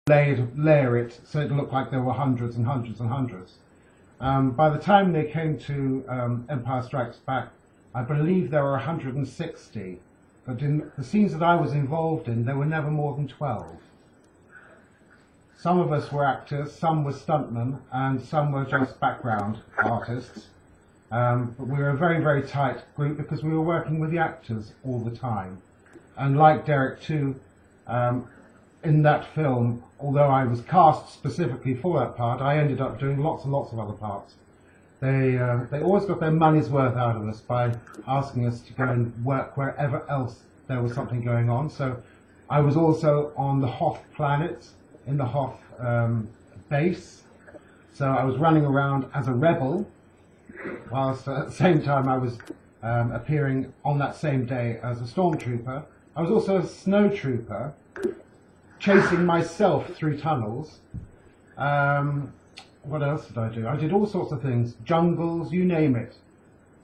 layer it so it looked like there were hundreds and hundreds and hundreds. By the time they came to Empire Strikes Back, I believe there were 160, but in the scenes that I was involved in, there were never more than 12. Some of us were actors, some were stuntmen, and some were just background artists. But we were a very, very tight group because we were working with the actors all the time. And like Derek too, in that film, although I was cast specifically for that part, I ended up doing lots and lots of other parts. They always got their money's worth out of us by asking us to go and work wherever else there was something going on. So I was also on the Hoth planet, in the Hoth base. So I was running around as a rebel, whilst at the same time I was appearing on that same day as a stormtrooper. I was also a snow trooper, chasing myself through tunnels. What else did I do? I did all sorts of things, jungles, you name it.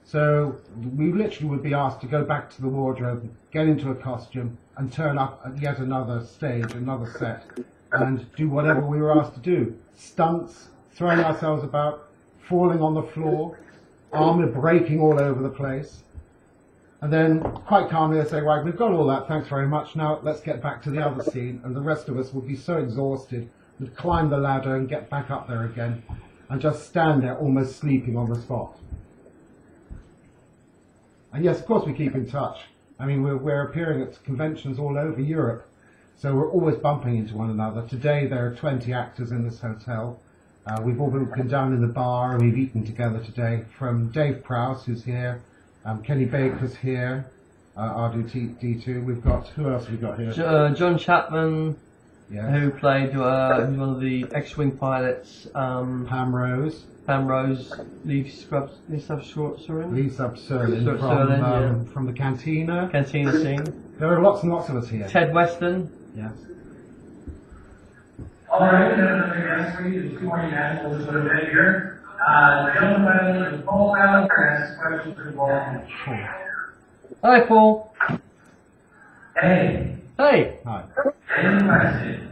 So we literally would be asked to go back to the wardrobe, get into a costume, and turn up at yet another stage, another set, and do whatever we were asked to do. Stunts, throwing ourselves about, falling on the floor, armour breaking all over the place. And then, quite calmly, they say, right, we've got all that, thanks very much, now let's get back to the other scene. And the rest of us would be so exhausted, we'd climb the ladder and get back up there again, and just stand there almost sleeping on the spot. And yes, of course we keep in touch. I mean, we're appearing at conventions all over Europe, so we're always bumping into one another. Today there are 20 actors in this hotel. We've all been down in the bar and we've eaten together today, from Dave Prowse, who's here, Kenny Baker's here, R2D2. We've got, who else have we got here? John Chapman, yes. Who played one of the X-Wing pilots. Pam Rose, Lee Subserlin from the Cantina. Cantina scene. There are lots and lots of us here. Ted Weston. Yes. Alright, there's 2 more nationals that are here. Gentlemen, Paul Allen asks questions for Paul. Hi, Paul. Hey. Hey. Hi. Any question?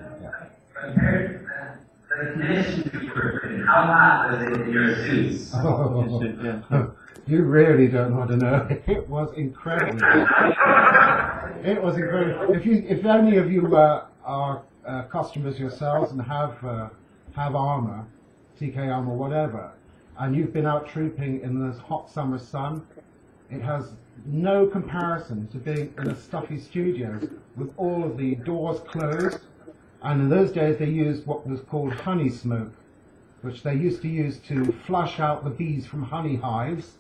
Compared to the conditions you were in, how hot was it in your suits? You really don't want to know. It was incredible. It was incredible. If any of you are costumers yourselves and have armour, TK armour, whatever, and you've been out trooping in this hot summer sun, it has no comparison to being in a stuffy studio with all of the doors closed. And in those days they used what was called honey smoke, which they used to use to flush out the bees from honey hives.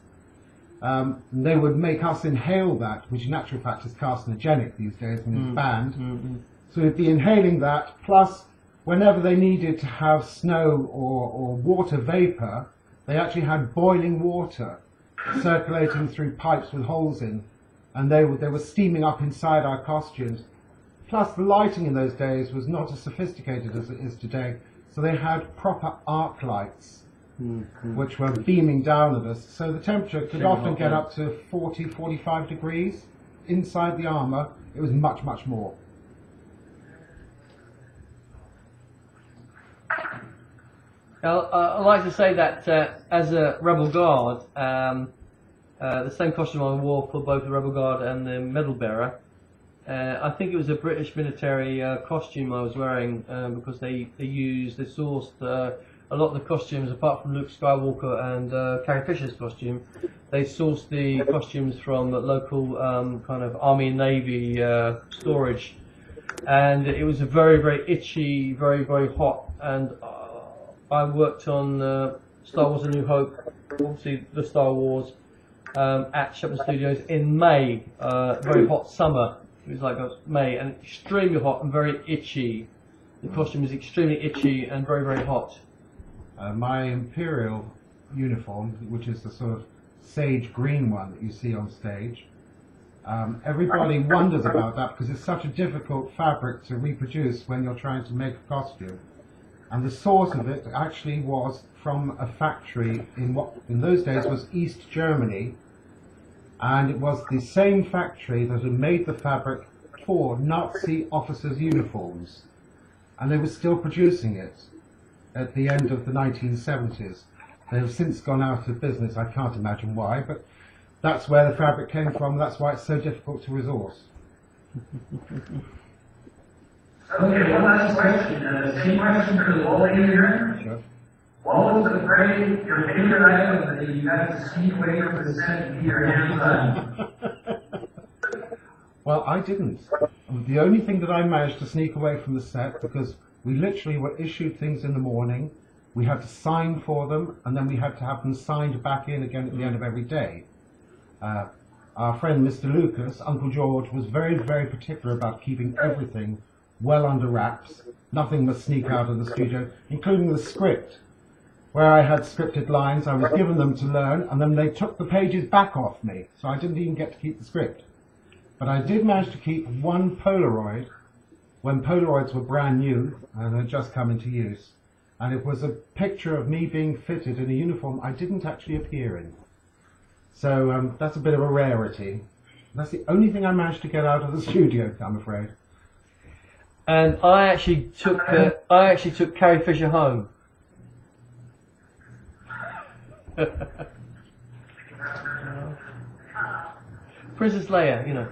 They would make us inhale that, which in actual fact is carcinogenic these days and is banned. So we'd be inhaling that, plus whenever they needed to have snow or water vapor, they actually had boiling water circulating through pipes with holes in, and they were steaming up inside our costumes. Plus the lighting in those days was not as sophisticated as it is today, so they had proper arc lights which were beaming down at us, so the temperature could often get up to 40, 45 degrees. Inside the armour it was much, much more. I'd like to say that as a Rebel Guard, the same costume I wore for both the Rebel Guard and the Medal Bearer, I think it was a British military costume I was wearing, because they sourced a lot of the costumes, apart from Luke Skywalker and Carrie Fisher's costume. They sourced the costumes from the local kind of Army and Navy storage, and it was a very, very itchy, very, very hot. And I worked on Star Wars: A New Hope, obviously the Star Wars, at Shepard Studios in May, very hot summer. It was like May, and extremely hot and very itchy. The costume was extremely itchy and very, very hot. My Imperial uniform, which is the sort of sage green one that you see on stage, everybody wonders about that because it's such a difficult fabric to reproduce when you're trying to make a costume. And the source of it actually was from a factory in what in those days was East Germany, and it was the same factory that had made the fabric for Nazi officers' uniforms. and they were still producing it at the end of the 1970s. They have since gone out of business. I can't imagine why, but that's where the fabric came from. That's why it's so difficult to resource. Okay, one last question. Same question for the whole here. Sure. What was your favorite item that you had to sneak away from the set and get your hands on? Well, I didn't. The only thing that I managed to sneak away from the set, because we literally were issued things in the morning, we had to sign for them, and then we had to have them signed back in again at the end of every day. Our friend Mr. Lucas, Uncle George, was very, very particular about keeping everything well under wraps. Nothing must sneak out of the studio, including the script. Where I had scripted lines, I was given them to learn, and then they took the pages back off me, so I didn't even get to keep the script. But I did manage to keep one Polaroid, when Polaroids were brand new and had just come into use. And it was a picture of me being fitted in a uniform I didn't actually appear in. So that's a bit of a rarity. That's the only thing I managed to get out of the studio, I'm afraid. And I actually took Carrie Fisher home. Princess Leia, you know.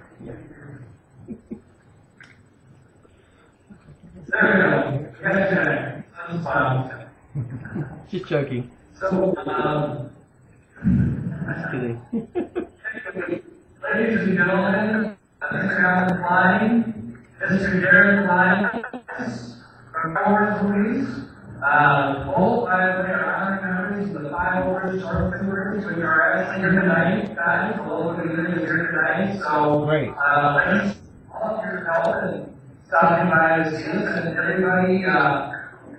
Just joking. So, Just kidding. ladies and gentlemen, Mr. Alan Flyng, Mr. Derek Lyons, from Howard, Louise, both by the way are honoring members of the 5 Orders Stormtroopers, which are actually here tonight, guys. All of you are here tonight. So, Great. Thanks all of your help and stopping by to see us, and everybody,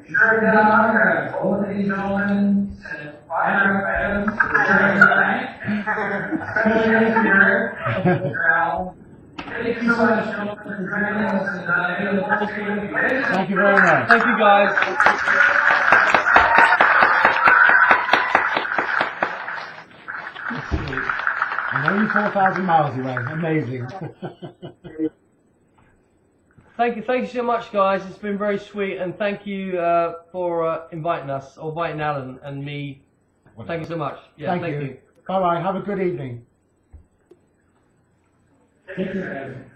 sure to get an autograph. Both of these gentlemen sent autograph items to the sharing tonight. Especially Derek, Al. Thank you so much, gentlemen, for joining us, and Thank you very much. Thank you, guys. I'm only 4,000 miles away. Amazing. Thank you so much, guys. It's been very sweet, and thank you for inviting us, or inviting Alan and me. Thank you so much. Yeah, thank you. Bye-bye. Have a good evening. Take care, guys.